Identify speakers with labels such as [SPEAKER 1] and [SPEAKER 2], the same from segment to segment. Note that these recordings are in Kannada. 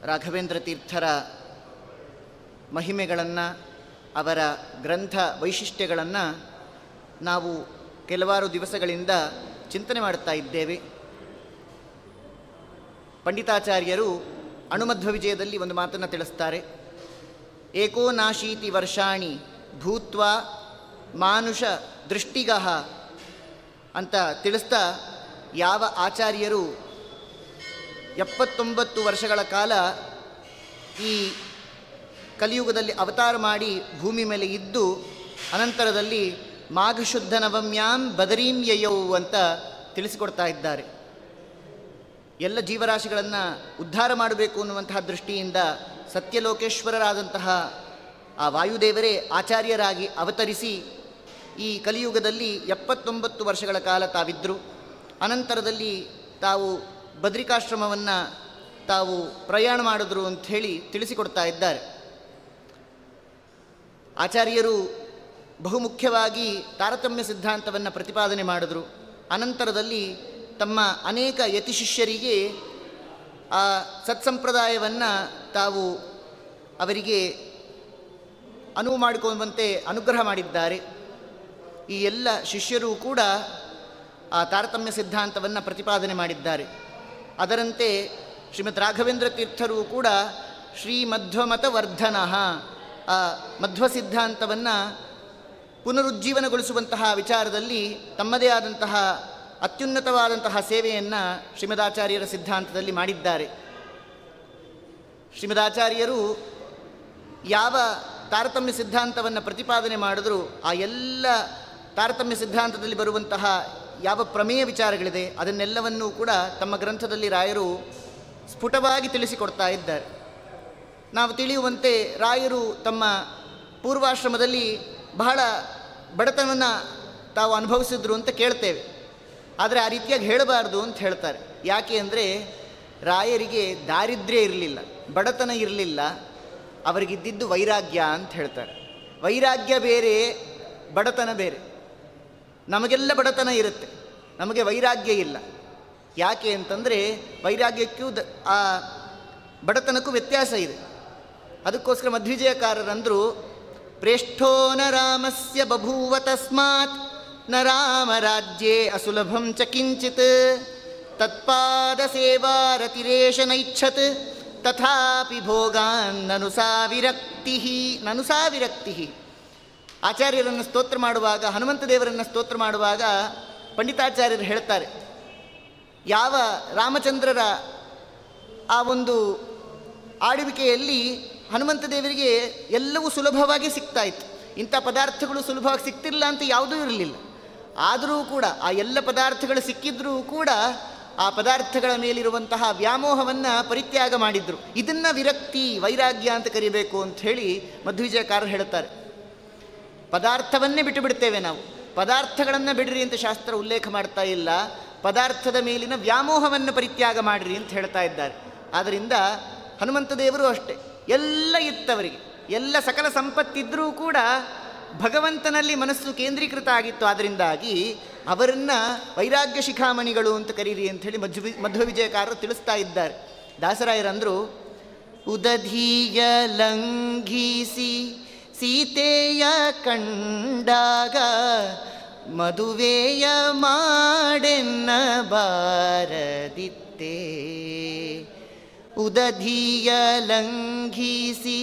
[SPEAKER 1] ರಾಘವೇಂದ್ರ ತೀರ್ಥರ ಮಹಿಮೆಗಳನ್ನು, ಅವರ ಗ್ರಂಥ ವೈಶಿಷ್ಟ್ಯಗಳನ್ನು ನಾವು ಕೆಲವಾರು ದಿವಸಗಳಿಂದ ಚಿಂತನೆ ಮಾಡುತ್ತಾ ಇದ್ದೇವೆ. ಪಂಡಿತಾಚಾರ್ಯರು ಅಣುಮಧ್ವ ವಿಜಯದಲ್ಲಿ ಒಂದು ಮಾತನ್ನು ತಿಳಿಸ್ತಾರೆ. ಏಕೋನಾಶೀತಿ ವರ್ಷಾಣಿ ಭೂತ್ವ ಮಾನುಷ ದೃಷ್ಟಿಗಃ ಅಂತ ತಿಳಿಸ್ತಾ, ಯಾವ ಆಚಾರ್ಯರು 79 ವರ್ಷಗಳ ಕಾಲ ಈ ಕಲಿಯುಗದಲ್ಲಿ ಅವತಾರ ಮಾಡಿ ಭೂಮಿ ಮೇಲೆ ಇದ್ದು ಅನಂತರದಲ್ಲಿ ಮಾಘಶುದ್ಧ ನವಮ್ಯಾಂ ಬದರೀಂ ಯಯೌ ಅಂತ ತಿಳಿಸಿಕೊಡ್ತಾ ಇದ್ದಾರೆ. ಎಲ್ಲ ಜೀವರಾಶಿಗಳನ್ನು ಉದ್ಧಾರ ಮಾಡಬೇಕು ಅನ್ನುವಂತಹ ದೃಷ್ಟಿಯಿಂದ ಸತ್ಯಲೋಕೇಶ್ವರರಾದಂತಹ ಆ ವಾಯುದೇವರೇ ಆಚಾರ್ಯರಾಗಿ ಅವತರಿಸಿ ಈ ಕಲಿಯುಗದಲ್ಲಿ 79 ವರ್ಷಗಳ ಕಾಲ ತಾವಿದ್ದರು. ಅನಂತರದಲ್ಲಿ ತಾವು ಬದ್ರಿಕಾಶ್ರಮವನ್ನು ತಾವು ಪ್ರಯಾಣ ಮಾಡಿದ್ರು ಅಂಥೇಳಿ ತಿಳಿಸಿಕೊಡ್ತಾ ಇದ್ದಾರೆ. ಆಚಾರ್ಯರು ಬಹುಮುಖ್ಯವಾಗಿ ತಾರತಮ್ಯ ಸಿದ್ಧಾಂತವನ್ನು ಪ್ರತಿಪಾದನೆ ಮಾಡಿದ್ರು. ಅನಂತರದಲ್ಲಿ ತಮ್ಮ ಅನೇಕ ಯತಿ ಶಿಷ್ಯರಿಗೆ ಆ ಸತ್ಸಂಪ್ರದಾಯವನ್ನು ತಾವು ಅವರಿಗೆ ಅನುವು ಮಾಡಿಕೊಳ್ಳುವಂತೆ ಅನುಗ್ರಹ ಮಾಡಿದ್ದಾರೆ. ಈ ಎಲ್ಲ ಶಿಷ್ಯರು ಕೂಡ ಆ ತಾರತಮ್ಯ ಸಿದ್ಧಾಂತವನ್ನು ಪ್ರತಿಪಾದನೆ ಮಾಡಿದ್ದಾರೆ. ಅದರಂತೆ ಶ್ರೀಮದ್ ರಾಘವೇಂದ್ರ ತೀರ್ಥರು ಕೂಡ ಶ್ರೀಮಧ್ವಮತವರ್ಧನಃ ಆ ಮಧ್ವ ಸಿದ್ಧಾಂತವನ್ನು ಪುನರುಜ್ಜೀವನಗೊಳಿಸುವಂತಹ ವಿಚಾರದಲ್ಲಿ ತಮ್ಮದೇ ಆದಂತಹ ಅತ್ಯುನ್ನತವಾದಂತಹ ಸೇವೆಯನ್ನು ಶ್ರೀಮದಾಚಾರ್ಯರ ಸಿದ್ಧಾಂತದಲ್ಲಿ ಮಾಡಿದ್ದಾರೆ. ಶ್ರೀಮದಾಚಾರ್ಯರು ಯಾವ ತಾರತಮ್ಯ ಸಿದ್ಧಾಂತವನ್ನು ಪ್ರತಿಪಾದನೆ ಮಾಡಿದ್ರು ಆ ಎಲ್ಲ ತಾರತಮ್ಯ ಸಿದ್ಧಾಂತದಲ್ಲಿ ಬರುವಂತಹ ಯಾವ ಪ್ರಮೇಯ ವಿಚಾರಗಳಿದೆ ಅದನ್ನೆಲ್ಲವನ್ನೂ ಕೂಡ ತಮ್ಮ ಗ್ರಂಥದಲ್ಲಿ ರಾಯರು ಸ್ಫುಟವಾಗಿ ತಿಳಿಸಿಕೊಡ್ತಾ ಇದ್ದಾರೆ. ನಾವು ತಿಳಿಯುವಂತೆ ರಾಯರು ತಮ್ಮ ಪೂರ್ವಾಶ್ರಮದಲ್ಲಿ ಬಹಳ ಬಡತನವನ್ನು ತಾವು ಅನುಭವಿಸಿದ್ರು ಅಂತ ಕೇಳ್ತೇವೆ. ಆದರೆ ಆ ರೀತಿಯಾಗಿ ಹೇಳಬಾರ್ದು ಅಂತ ಹೇಳ್ತಾರೆ. ಯಾಕೆ ಅಂದರೆ ರಾಯರಿಗೆ ದಾರಿದ್ರ್ಯ ಇರಲಿಲ್ಲ, ಬಡತನ ಇರಲಿಲ್ಲ, ಅವರಿಗಿದ್ದಿದ್ದು ವೈರಾಗ್ಯ ಅಂತ ಹೇಳ್ತಾರೆ. ವೈರಾಗ್ಯ ಬೇರೆ, ಬಡತನ ಬೇರೆ. ನಮಗೆಲ್ಲ ಬಡತನ ಇರುತ್ತೆ, ನಮಗೆ ವೈರಾಗ್ಯ ಇಲ್ಲ. ಯಾಕೆ ಅಂತಂದರೆ ವೈರಾಗ್ಯಕ್ಕೂ ಆ ಬಡತನಕ್ಕೂ ವ್ಯತ್ಯಾಸ ಇದೆ. ಅದಕ್ಕೋಸ್ಕರ ಮಧ್ವಿಜಯಕಾರರಂದರು, ಪ್ರೇಷ್ಠೋ ನ ರಾಮಸ್ಯ ಬಭೂವ ತಸ್ಮಾತ್ ನ ರಾಮರಾಜ್ಯೇ ಅಸುಲಭಂ ಚ ಕಿಂಚಿತ್ ತತ್ಪಾದ ಸೇವಾರತಿರೇಶ ನೈಚ್ಛತ್ ತಥಾಪಿ ಭೋಗಾನ್ ನನು ಸಾ ವಿರಕ್ತಿ. ಆಚಾರ್ಯರನ್ನು ಸ್ತೋತ್ರ ಮಾಡುವಾಗ, ಹನುಮಂತ ದೇವರನ್ನು ಸ್ತೋತ್ರ ಮಾಡುವಾಗ ಪಂಡಿತಾಚಾರ್ಯರು ಹೇಳ್ತಾರೆ, ಯಾವ ರಾಮಚಂದ್ರರ ಆ ಒಂದು ಆಳ್ವಿಕೆಯಲ್ಲಿ ಹನುಮಂತ ದೇವರಿಗೆ ಎಲ್ಲವೂ ಸುಲಭವಾಗಿ ಸಿಗ್ತಾ ಇತ್ತು. ಇಂಥ ಪದಾರ್ಥಗಳು ಸುಲಭವಾಗಿ ಸಿಗ್ತಿಲ್ಲ ಅಂತ ಯಾವುದೂ ಇರಲಿಲ್ಲ. ಆದರೂ ಕೂಡ ಆ ಎಲ್ಲ ಪದಾರ್ಥಗಳು ಸಿಕ್ಕಿದ್ರೂ ಕೂಡ ಆ ಪದಾರ್ಥಗಳ ಮೇಲಿರುವಂತಹ ವ್ಯಾಮೋಹವನ್ನು ಪರಿತ್ಯಾಗ ಮಾಡಿದ್ರು. ಇದನ್ನು ವಿರಕ್ತಿ, ವೈರಾಗ್ಯ ಅಂತ ಕರಿಬೇಕು ಅಂತ ಹೇಳಿ ಮಧ್ವಿಜಯಕಾರರು ಹೇಳ್ತಾರೆ. ಪದಾರ್ಥವನ್ನೇ ಬಿಟ್ಟು ಬಿಡ್ತೇವೆ ನಾವು, ಪದಾರ್ಥಗಳನ್ನು ಬಿಡ್ರಿ ಅಂತ ಶಾಸ್ತ್ರ ಉಲ್ಲೇಖ ಮಾಡ್ತಾ ಇಲ್ಲ. ಪದಾರ್ಥದ ಮೇಲಿನ ವ್ಯಾಮೋಹವನ್ನು ಪರಿತ್ಯಾಗ ಮಾಡಿರಿ ಅಂತ ಹೇಳ್ತಾ ಇದ್ದಾರೆ. ಆದ್ದರಿಂದ ಹನುಮಂತ ದೇವರು ಅಷ್ಟೇ, ಎಲ್ಲ ಇತ್ತವರಿಗೆ, ಎಲ್ಲ ಸಕಲ ಸಂಪತ್ತಿದ್ದರೂ ಕೂಡ ಭಗವಂತನಲ್ಲಿ ಮನಸ್ಸು ಕೇಂದ್ರೀಕೃತ ಆಗಿತ್ತು. ಆದ್ದರಿಂದಾಗಿ ಅವರನ್ನು ವೈರಾಗ್ಯ ಶಿಖಾಮಣಿಗಳು ಅಂತ ಕರೀರಿ ಅಂಥೇಳಿ ಮಧ್ವ ವಿಜಯಕಾರರು ತಿಳಿಸ್ತಾ ಇದ್ದಾರೆ. ದಾಸರಾಯರಂದರು, ಉದಧೀಯ ಲಂಘಿಸಿ ಸೀತೆಯ ಕಂಡಾಗ ಮದುವೆಯ ಮಾಡೆನ್ನ ಬಾರದಿತ್ತೇ. ಉದಧೀಯ ಲಂಘಿಸಿ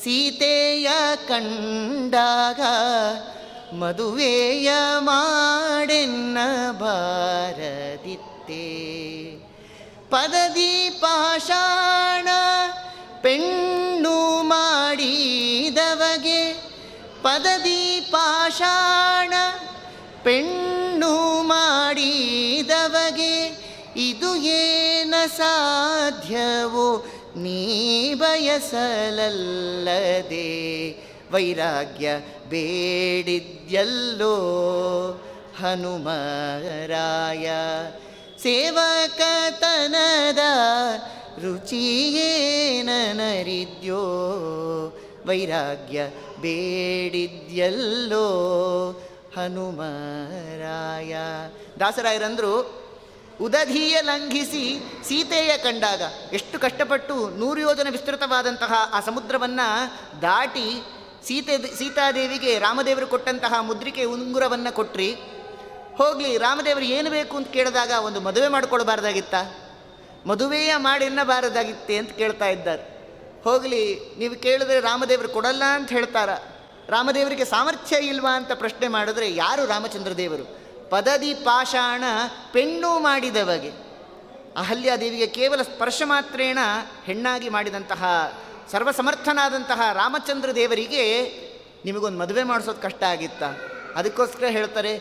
[SPEAKER 1] ಸೀತೆಯ ಕಂಡಾಗ ಮದುವೆಯ ಮಾಡೆನ್ನ ಬಾರದಿತ್ತೇ. ಪದದಿ ಪಾಷಾಣ ಪೆಣ್ಣು ಮಾಡಿದವಗೆ, ಪದದಿ ಪಾಷಾಣ ಪೆಣ್ಣು ಮಾಡಿದವಗೆ ಇದು ಏನ ಸಾಧ್ಯವೋ ನೀ ಬಯಸಲಲ್ಲದೆ. ವೈರಾಗ್ಯ ಬೇಡಿದ್ಯಲ್ಲೋ ಹನುಮರಾಯ, ಸೇವಕತನದ ರುಚಿಯೇನರಿದ್ಯೋ. ವೈರಾಗ್ಯ ಬೇಡಿದ್ಯಲ್ಲೋ ಹನುಮರಾಯ. ದಾಸರಾಯರಂದರು, ಉದಧಿಯ ಲಂಘಿಸಿ ಸೀತೆಯ ಕಂಡಾಗ, ಎಷ್ಟು ಕಷ್ಟಪಟ್ಟು 100 ಯೋಜನ ವಿಸ್ತೃತವಾದಂತಹ ಆ ಸಮುದ್ರವನ್ನು ದಾಟಿ ಸೀತಾದೇವಿಗೆ ರಾಮದೇವರು ಕೊಟ್ಟಂತಹ ಮುದ್ರಿಕೆ ಉಂಗುರವನ್ನು ಕೊಟ್ರಿ. ಹೋಗಲಿ, ರಾಮದೇವರು ಏನು ಬೇಕು ಅಂತ ಕೇಳಿದಾಗ ಒಂದು ಮದುವೆ ಮಾಡಿಕೊಳ್ಬಾರ್ದಾಗಿತ್ತ, ಮದುವೆಯ ಮಾಡಿ ಎನ್ನಬಾರದಾಗಿತ್ತೆ ಅಂತ ಕೇಳ್ತಾ ಇದ್ದಾರೆ. ಹೋಗಲಿ, ನೀವು ಕೇಳಿದ್ರೆ ರಾಮದೇವರು ಕೊಡಲ್ಲ ಅಂತ ಹೇಳ್ತಾರ. ರಾಮದೇವರಿಗೆ ಸಾಮರ್ಥ್ಯ ಇಲ್ವಾ ಅಂತ ಪ್ರಶ್ನೆ ಮಾಡಿದ್ರೆ ಯಾರು ರಾಮಚಂದ್ರ ದೇವರು? ಪದದಿ ಪಾಷಾಣ ಪೆಣ್ಣು ಮಾಡಿದವಗೆ. ಅಹಲ್ಯಾದೇವಿಗೆ ಕೇವಲ ಸ್ಪರ್ಶ ಮಾತ್ರೇಣ ಹೆಣ್ಣಾಗಿ ಮಾಡಿದಂತಹ ಸರ್ವಸಮರ್ಥನಾದಂತಹ ರಾಮಚಂದ್ರ ದೇವರಿಗೆ ನಿಮಗೊಂದು ಮದುವೆ ಮಾಡಿಸೋದು ಕಷ್ಟ ಆಗಿತ್ತ? ಅದಕ್ಕೋಸ್ಕರ ಹೇಳ್ತಾರೆ,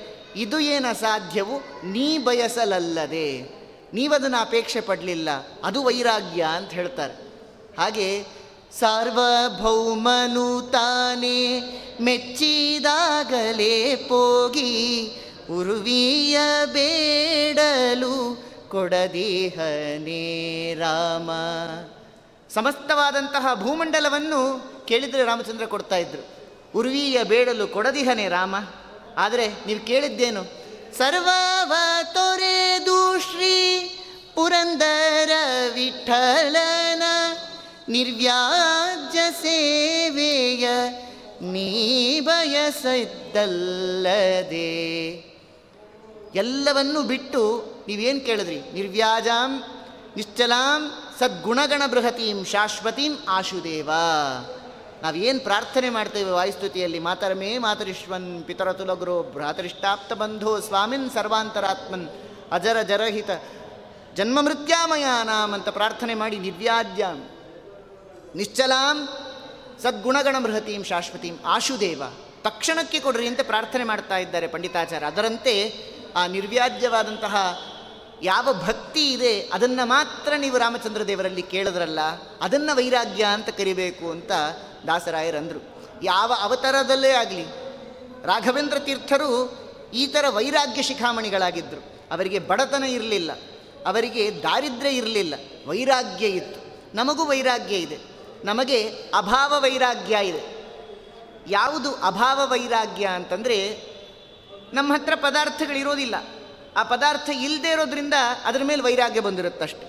[SPEAKER 1] ಇದು ಏನು ಅಸಾಧ್ಯವು ನೀ ಬಯಸಲಲ್ಲದೆ, ನೀವದನ್ನು ಅಪೇಕ್ಷೆ ಪಡಲಿಲ್ಲ, ಅದು ವೈರಾಗ್ಯ ಅಂತ ಹೇಳ್ತಾರೆ. ಹಾಗೆ ಸಾರ್ವಭೌಮನು ತಾನೇ ಮೆಚ್ಚಿದಾಗಲೇ ಪೋಗಿ ಉರುವಿಯ ಬೇಡಲು ಕೊಡದೇಹನೇ ರಾಮ. ಸಮಸ್ತವಾದಂತಹ ಭೂಮಂಡಲವನ್ನು ಕೇಳಿದರೆ ರಾಮಚಂದ್ರ ಕೊಡ್ತಾ ಇದ್ರು. ಉರ್ವಿಯ ಬೇಡಲು ಕೊಡದಿಹನೇ ರಾಮ. ಆದರೆ ನೀವು ಕೇಳಿದ್ದೇನು? ಸರ್ವವ ತೊರೆದು ಶ್ರೀ ಪುರಂದರ ವಿಠಲನ ನಿರ್ವ್ಯಾಜ್ಯ ಸೇವೆಯ ನೀ ಬಯಸಿದ್ದಲ್ಲದೆ. ಎಲ್ಲವನ್ನೂ ಬಿಟ್ಟು ನೀವೇನು ಕೇಳಿದ್ರಿ? ನಿರ್ವ್ಯಾಜಾಂ ನಿಶ್ಚಲಾಂ ಸದ್ಗುಣಗಣ ಬೃಹತೀಂ ಶಾಶ್ವತೀಂ ಆಶುದೇವ. ನಾವೇನು ಪ್ರಾರ್ಥನೆ ಮಾಡ್ತೇವೆ ವಾಯುಸ್ತುತಿಯಲ್ಲಿ? ಮಾತರಮೇ ಮಾತರಿಶ್ವನ್ ಪಿತರತುಲಗುರು ಭ್ರಾತರಿಷ್ಟಾಪ್ತ ಬಂಧೋ ಸ್ವಾಮಿನ್ ಸರ್ವಾಂತರಾತ್ಮನ್ ಅಜರ ಜರಹಿತ ಜನ್ಮ ಮೃತ್ಯಾಮಯಾನಾಮ್ ಅಂತ ಪ್ರಾರ್ಥನೆ ಮಾಡಿ ನಿರ್ವ್ಯಾಜ್ಯಾಂ ನಿಶ್ಚಲಾಂ ಸದ್ಗುಣಗಣ ಬೃಹತೀಂ ಶಾಶ್ವತೀಂ ಆಶುದೇವ, ತಕ್ಷಣಕ್ಕೆ ಕೊಡ್ರಿ ಅಂತ ಪ್ರಾರ್ಥನೆ ಮಾಡ್ತಾ ಇದ್ದಾರೆ ಪಂಡಿತಾಚಾರ್ಯ. ಅದರಂತೆ ಆ ನಿರ್ವ್ಯಾಜ್ಯವಾದಂತಹ ಯಾವ ಭಕ್ತಿ ಇದೆ ಅದನ್ನು ಮಾತ್ರ ನೀವು ರಾಮಚಂದ್ರ ದೇವರಲ್ಲಿ ಕೇಳಿದ್ರಲ್ಲ, ಅದನ್ನು ವೈರಾಗ್ಯ ಅಂತ ಕರಿಬೇಕು ಅಂತ ದಾಸರಾಯರಂದರು. ಯಾವ ಅವತಾರದಲ್ಲೇ ಆಗಲಿ ರಾಘವೇಂದ್ರ ತೀರ್ಥರು ಈ ಥರ ವೈರಾಗ್ಯ ಶಿಖಾಮಣಿಗಳಾಗಿದ್ದರು. ಅವರಿಗೆ ಬಡತನ ಇರಲಿಲ್ಲ, ಅವರಿಗೆ ದಾರಿದ್ರ್ಯ ಇರಲಿಲ್ಲ, ವೈರಾಗ್ಯ ಇತ್ತು. ನಮಗೂ ವೈರಾಗ್ಯ ಇದೆ, ನಮಗೆ ಅಭಾವ ವೈರಾಗ್ಯ ಇದೆ. ಯಾವುದು ಅಭಾವ ವೈರಾಗ್ಯ ಅಂತಂದರೆ, ನಮ್ಮ ಹತ್ರ ಪದಾರ್ಥಗಳಿರೋದಿಲ್ಲ, ಆ ಪದಾರ್ಥ ಇಲ್ಲದೆ ಇರೋದ್ರಿಂದ ಅದರ ಮೇಲೆ ವೈರಾಗ್ಯ ಬಂದಿರುತ್ತಷ್ಟೆ.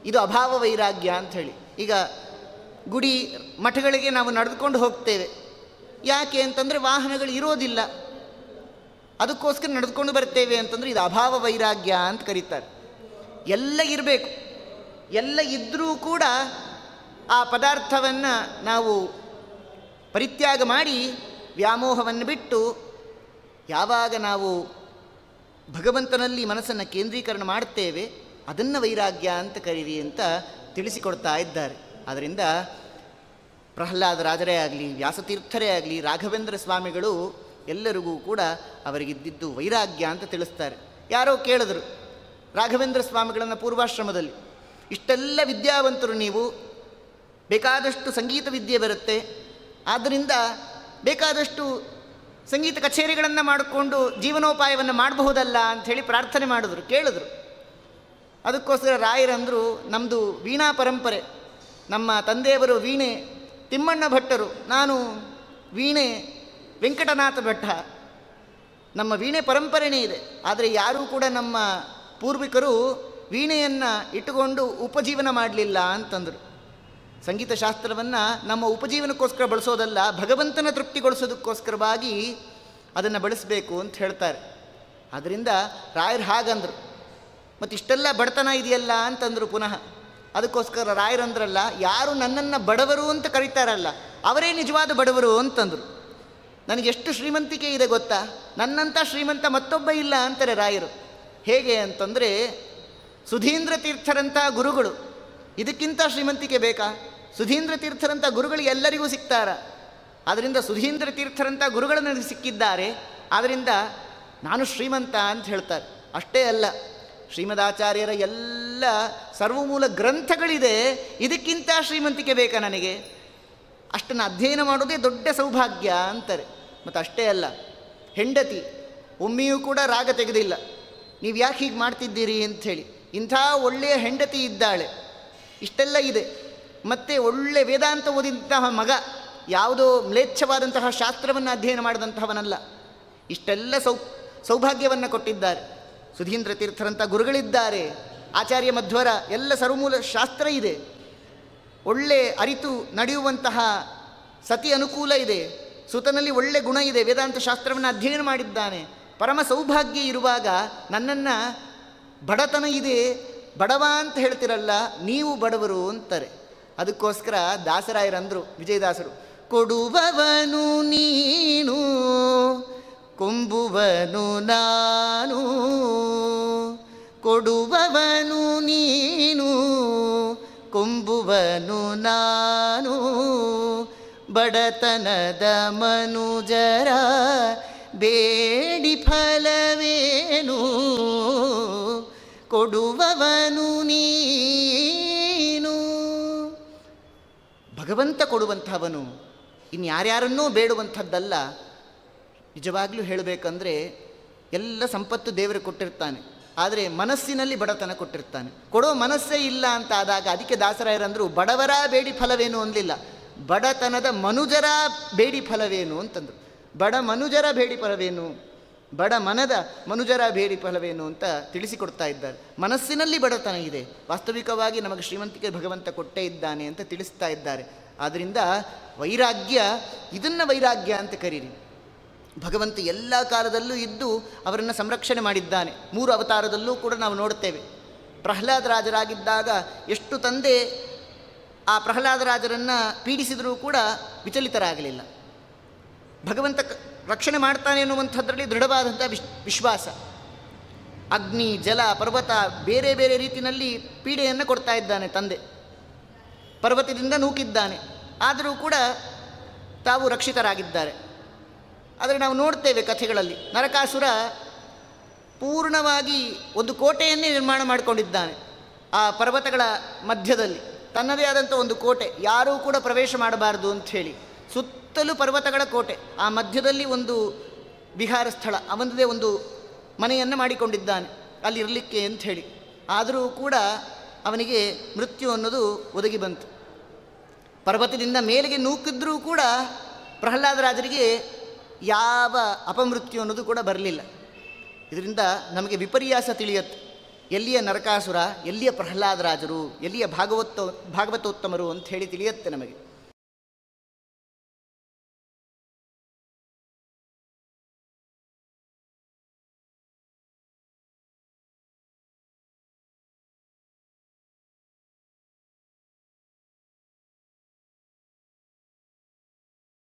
[SPEAKER 1] ಇದು ಅಭಾವ ವೈರಾಗ್ಯ ಅಂಥೇಳಿ. ಈಗ ಗುಡಿ ಮಠಗಳಿಗೆ ನಾವು ನಡೆದುಕೊಂಡು ಹೋಗ್ತೇವೆ. ಯಾಕೆ ಅಂತಂದರೆ ವಾಹನಗಳು ಇರೋದಿಲ್ಲ, ಅದಕ್ಕೋಸ್ಕರ ನಡೆದುಕೊಂಡು ಬರ್ತೇವೆ ಅಂತಂದರೆ ಇದು ಅಭಾವ ವೈರಾಗ್ಯ ಅಂತ ಕರೀತಾರೆ. ಎಲ್ಲ ಇರಬೇಕು, ಎಲ್ಲ ಇದ್ದರೂ ಕೂಡ ಆ ಪದಾರ್ಥವನ್ನು ನಾವು ಪರಿತ್ಯಾಗ ಮಾಡಿ ವ್ಯಾಮೋಹವನ್ನು ಬಿಟ್ಟು ಯಾವಾಗ ನಾವು ಭಗವಂತನಲ್ಲಿ ಮನಸ್ಸನ್ನು ಕೇಂದ್ರೀಕರಣ ಮಾಡ್ತೇವೆ ಅದನ್ನು ವೈರಾಗ್ಯ ಅಂತ ಕರೀರಿ ಅಂತ ತಿಳಿಸಿಕೊಡ್ತಾ ಇದ್ದಾರೆ. ಆದ್ದರಿಂದ ಪ್ರಹ್ಲಾದ ರಾಜರೇ ಆಗಲಿ, ವ್ಯಾಸತೀರ್ಥರೇ ಆಗಲಿ, ರಾಘವೇಂದ್ರ ಸ್ವಾಮಿಗಳು ಎಲ್ಲರಿಗೂ ಕೂಡ ಅವರಿಗಿದ್ದಿದ್ದು ವೈರಾಗ್ಯ ಅಂತ ತಿಳಿಸ್ತಾರೆ. ಯಾರೋ ಕೇಳಿದ್ರು ರಾಘವೇಂದ್ರ ಸ್ವಾಮಿಗಳನ್ನು ಪೂರ್ವಾಶ್ರಮದಲ್ಲಿ, ಇಷ್ಟೆಲ್ಲ ವಿದ್ಯಾವಂತರು ನೀವು, ಬೇಕಾದಷ್ಟು ಸಂಗೀತ ವಿದ್ಯೆ ಬರುತ್ತೆ, ಆದ್ದರಿಂದ ಬೇಕಾದಷ್ಟು ಸಂಗೀತ ಕಚೇರಿಗಳನ್ನು ಮಾಡಿಕೊಂಡು ಜೀವನೋಪಾಯವನ್ನು ಮಾಡಬಹುದಲ್ಲ ಅಂಥೇಳಿ ಪ್ರಾರ್ಥನೆ ಮಾಡಿದ್ರು, ಕೇಳಿದ್ರು. ಅದಕ್ಕೋಸ್ಕರ ರಾಯರಂದರು, ನಮ್ಮದು ವೀಣಾ ಪರಂಪರೆ, ನಮ್ಮ ತಂದೆಯವರು ವೀಣೆ ತಿಮ್ಮಣ್ಣ ಭಟ್ಟರು, ನಾನು ವೀಣೆ ವೆಂಕಟನಾಥ ಭಟ್ಟ, ನಮ್ಮ ವೀಣೆ ಪರಂಪರೆನೇ ಇದೆ. ಆದರೆ ಯಾರೂ ಕೂಡ ನಮ್ಮ ಪೂರ್ವಿಕರು ವೀಣೆಯನ್ನು ಇಟ್ಟುಕೊಂಡು ಉಪಜೀವನ ಮಾಡಲಿಲ್ಲ ಅಂತಂದರು. ಸಂಗೀತ ಶಾಸ್ತ್ರವನ್ನು ನಮ್ಮ ಉಪಜೀವನಕ್ಕೋಸ್ಕರ ಬಳಸೋದಲ್ಲ, ಭಗವಂತನ ತೃಪ್ತಿಗೊಳಿಸೋದಕ್ಕೋಸ್ಕರವಾಗಿ ಅದನ್ನು ಬಳಸಬೇಕು ಅಂತ ಹೇಳ್ತಾರೆ. ಆದ್ದರಿಂದ ರಾಯರು ಹಾಗಂದರು. ಮತ್ತು ಇಷ್ಟೆಲ್ಲ ಬಡತನ ಇದೆಯಲ್ಲ ಅಂತಂದರು ಪುನಃ. ಅದಕ್ಕೋಸ್ಕರ ರಾಯರಂದ್ರಲ್ಲ, ಯಾರು ನನ್ನನ್ನು ಬಡವರು ಅಂತ ಕರೀತಾರಲ್ಲ ಅವರೇ ನಿಜವಾದ ಬಡವರು ಅಂತಂದರು. ನನಗೆಷ್ಟು ಶ್ರೀಮಂತಿಕೆ ಇದೆ ಗೊತ್ತಾ, ನನ್ನಂಥ ಶ್ರೀಮಂತ ಮತ್ತೊಬ್ಬ ಇಲ್ಲ ಅಂತಾರೆ ರಾಯರು. ಹೇಗೆ ಅಂತಂದರೆ, ಸುಧೀಂದ್ರ ತೀರ್ಥರಂಥ ಗುರುಗಳು, ಇದಕ್ಕಿಂತ ಶ್ರೀಮಂತಿಕೆ ಬೇಕಾ? ಸುಧೀಂದ್ರ ತೀರ್ಥರಂಥ ಗುರುಗಳು ಎಲ್ಲರಿಗೂ ಸಿಗ್ತಾರ. ಆದ್ದರಿಂದ ಸುಧೀಂದ್ರ ತೀರ್ಥರಂಥ ಗುರುಗಳು ನನಗೆ ಸಿಕ್ಕಿದ್ದಾರೆ, ಆದ್ದರಿಂದ ನಾನು ಶ್ರೀಮಂತ ಅಂತ ಹೇಳ್ತಾರೆ. ಅಷ್ಟೇ ಅಲ್ಲ, ಶ್ರೀಮದಾಚಾರ್ಯರ ಎಲ್ಲ ಸರ್ವಮೂಲ ಗ್ರಂಥಗಳಿದೆ, ಇದಕ್ಕಿಂತ ಶ್ರೀಮಂತಿಕೆ ಬೇಕಾ ನನಗೆ? ಅಷ್ಟನ್ನು ಅಧ್ಯಯನ ಮಾಡೋದೇ ದೊಡ್ಡ ಸೌಭಾಗ್ಯ ಅಂತಾರೆ. ಮತ್ತು ಅಷ್ಟೇ ಅಲ್ಲ, ಹೆಂಡತಿ ಒಮ್ಮೆಯೂ ಕೂಡ ರಾಗ ತೆಗೆದಿಲ್ಲ, ನೀವು ಯಾಕೆ ಹೀಗೆ ಮಾಡ್ತಿದ್ದೀರಿ ಅಂಥೇಳಿ. ಇಂಥ ಒಳ್ಳೆಯ ಹೆಂಡತಿ ಇದ್ದಾಳೆ, ಇಷ್ಟೆಲ್ಲ ಇದೆ. ಮತ್ತು ಒಳ್ಳೆ ವೇದಾಂತ ಓದಿದಂತಹ ಮಗ, ಯಾವುದೋ ಮ್ಲೇಚ್ಛವಾದಂತಹ ಶಾಸ್ತ್ರವನ್ನು ಅಧ್ಯಯನ ಮಾಡಿದಂತಹವನಲ್ಲ. ಇಷ್ಟೆಲ್ಲ ಸೌಭಾಗ್ಯವನ್ನು ಕೊಟ್ಟಿದ್ದಾರೆ. ಸುಧೀಂದ್ರ ತೀರ್ಥರಂಥ ಗುರುಗಳಿದ್ದಾರೆ, ಆಚಾರ್ಯ ಮಧ್ವರ ಎಲ್ಲ ಸರ್ವಮೂಲ ಶಾಸ್ತ್ರ ಇದೆ, ಒಳ್ಳೆ ಅರಿತು ನಡೆಯುವಂತಹ ಸತಿ ಅನುಕೂಲ ಇದೆ, ಸುತನಲ್ಲಿ ಒಳ್ಳೆ ಗುಣ ಇದೆ, ವೇದಾಂತ ಶಾಸ್ತ್ರವನ್ನು ಅಧ್ಯಯನ ಮಾಡಿದ್ದಾನೆ, ಪರಮ ಸೌಭಾಗ್ಯ ಇರುವಾಗ ನನ್ನನ್ನು ಬಡತನ ಇದೆ, ಬಡವ ಅಂತ ಹೇಳ್ತಿರಲ್ಲ, ನೀವು ಬಡವರು ಅಂತಾರೆ. ಅದಕ್ಕೋಸ್ಕರ ದಾಸರಾಯರಂದರು, ವಿಜಯದಾಸರು, ಕೊಡುವವನು ನೀನು ಕೊಂಬುವನು ನಾನು, ಕೊಡುವವನು ನೀನು ಕೊಂಬುವನು ನಾನು, ಬಡತನದ ಮನುಜರ ಬೇಡಿ ಫಲವೇನು, ಕೊಡುವವನು ನೀನು. ಭಗವಂತ ಕೊಡುವಂಥವನು, ಇನ್ಯಾರ್ಯಾರನ್ನೂ ಬೇಡುವಂಥದ್ದಲ್ಲ. ನಿಜವಾಗ್ಲೂ ಹೇಳಬೇಕಂದ್ರೆ ಎಲ್ಲ ಸಂಪತ್ತು ದೇವರು ಕೊಟ್ಟಿರ್ತಾನೆ, ಆದರೆ ಮನಸ್ಸಿನಲ್ಲಿ ಬಡತನ ಕೊಟ್ಟಿರ್ತಾನೆ. ಕೊಡೋ ಮನಸ್ಸೇ ಇಲ್ಲ ಅಂತ ಆದಾಗ ಅದಕ್ಕೆ ದಾಸರಾಯರಂದರು ಬಡವರ ಬೇಡಿ ಫಲವೇನು ಅನ್ನಲಿಲ್ಲ, ಬಡತನದ ಮನುಜರ ಬೇಡಿ ಫಲವೇನು ಅಂತಂದರು. ಬಡ ಮನುಜರ ಬೇಡಿ ಫಲವೇನು, ಬಡ ಮನದ ಮನುಜರ ಬೇಡಿ ಫಲವೇನು ಅಂತ ತಿಳಿಸಿಕೊಡ್ತಾ ಇದ್ದಾರೆ. ಮನಸ್ಸಿನಲ್ಲಿ ಬಡತನ ಇದೆ, ವಾಸ್ತವಿಕವಾಗಿ ನಮಗೆ ಶ್ರೀಮಂತಿಕೆ ಭಗವಂತ ಕೊಟ್ಟೇ ಇದ್ದಾನೆ ಅಂತ ತಿಳಿಸ್ತಾ ಇದ್ದಾರೆ. ಆದ್ದರಿಂದ ವೈರಾಗ್ಯ, ಇದನ್ನು ವೈರಾಗ್ಯ ಅಂತ ಕರೀರಿ. ಭಗವಂತ ಎಲ್ಲ ಕಾಲದಲ್ಲೂ ಇದ್ದು ಅವರನ್ನು ಸಂರಕ್ಷಣೆ ಮಾಡಿದ್ದಾನೆ. 3 ಅವತಾರದಲ್ಲೂ ಕೂಡ ನಾವು ನೋಡುತ್ತೇವೆ. ಪ್ರಹ್ಲಾದರಾಜರಾಗಿದ್ದಾಗ ಎಷ್ಟು ತಂದೆ ಆ ಪ್ರಹ್ಲಾದರಾಜರನ್ನು ಪೀಡಿಸಿದರೂ ಕೂಡ ವಿಚಲಿತರಾಗಲಿಲ್ಲ. ಭಗವಂತ ರಕ್ಷಣೆ ಮಾಡ್ತಾನೆ ಎನ್ನುವಂಥದ್ರಲ್ಲಿ ದೃಢವಾದಂಥ ವಿಶ್ವಾಸ. ಅಗ್ನಿ, ಜಲ, ಪರ್ವತ ಬೇರೆ ಬೇರೆ ರೀತಿಯಲ್ಲಿ ಪೀಡೆಯನ್ನು ಕೊಡ್ತಾ ಇದ್ದಾನೆ ತಂದೆ, ಪರ್ವತದಿಂದ ನೂಕಿದ್ದಾನೆ, ಆದರೂ ಕೂಡ ತಾವು ರಕ್ಷಿತರಾಗಿದ್ದಾರೆ. ಆದರೆ ನಾವು ನೋಡ್ತೇವೆ ಕಥೆಗಳಲ್ಲಿ, ನರಕಾಸುರ ಪೂರ್ಣವಾಗಿ ಒಂದು ಕೋಟೆಯನ್ನೇ ನಿರ್ಮಾಣ ಮಾಡಿಕೊಂಡಿದ್ದಾನೆ. ಆ ಪರ್ವತಗಳ ಮಧ್ಯದಲ್ಲಿ ತನ್ನದೇ ಆದಂಥ ಒಂದು ಕೋಟೆ, ಯಾರೂ ಕೂಡ ಪ್ರವೇಶ ಮಾಡಬಾರ್ದು ಅಂಥೇಳಿ ಸುತ್ತಲೂ ಪರ್ವತಗಳ ಕೋಟೆ, ಆ ಮಧ್ಯದಲ್ಲಿ ಒಂದು ವಿಹಾರ ಸ್ಥಳ, ಅವನದೇ ಒಂದು ಮನೆಯನ್ನು ಮಾಡಿಕೊಂಡಿದ್ದಾನೆ ಅಲ್ಲಿರಲಿಕ್ಕೆ ಅಂಥೇಳಿ. ಆದರೂ ಕೂಡ ಅವನಿಗೆ ಮೃತ್ಯು ಅನ್ನೋದು ಒದಗಿ ಬಂತು. ಪರ್ವತದಿಂದ ಮೇಲೆಗೆ ನೂಕಿದ್ರೂ ಕೂಡ ಪ್ರಹ್ಲಾದರಾಜರಿಗೆ ಯಾವ ಅಪಮೃತ್ಯು ಅನ್ನೋದು ಕೂಡ ಬರಲಿಲ್ಲ. ಇದರಿಂದ ನಮಗೆ ವಿಪರ್ಯಾಸ ತಿಳಿಯುತ್ತೆ, ಎಲ್ಲಿಯ ನರಕಾಸುರ, ಎಲ್ಲಿಯ ಪ್ರಹ್ಲಾದರಾಜರು, ಎಲ್ಲಿಯ ಭಾಗವತೋತ್ತಮರು ಅಂಥೇಳಿ ತಿಳಿಯುತ್ತೆ ನಮಗೆ.